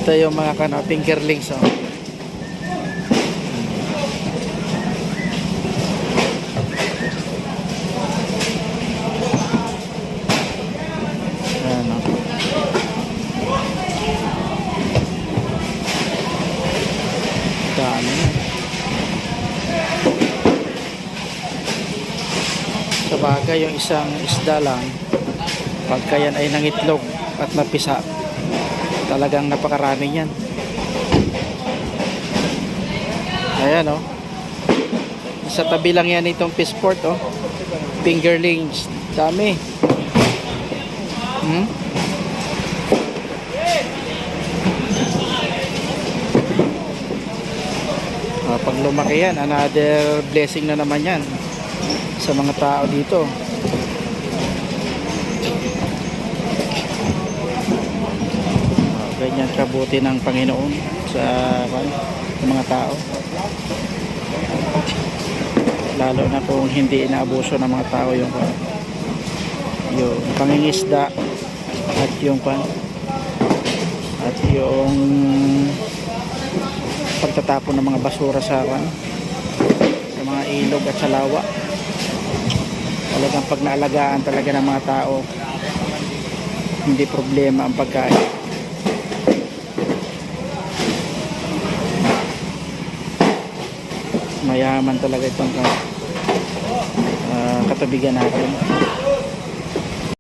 Ito yung mga fingerlings, oh. Ayan, oh. Dami na. Sa bagay, yung isang isda lang, pagka yan ay nangitlog at napisa, talagang napakarami yan. Ayan, oh. Sa tabi lang yan itong Peaceport, oh. Fingerlings. Dami. Pag lumaki yan, another blessing na naman yan sa mga tao dito. Ganyan kabuti ng Panginoon sa mga tao, lalo na kung hindi inaabuso ng mga tao yung pangingisda at yung pagtatapon ng mga basura sa mga ilog at sa lawa. Talagang pag naalagaan talaga ng mga tao, hindi problema ang pagkain. Mayaman talaga itong katabigan natin.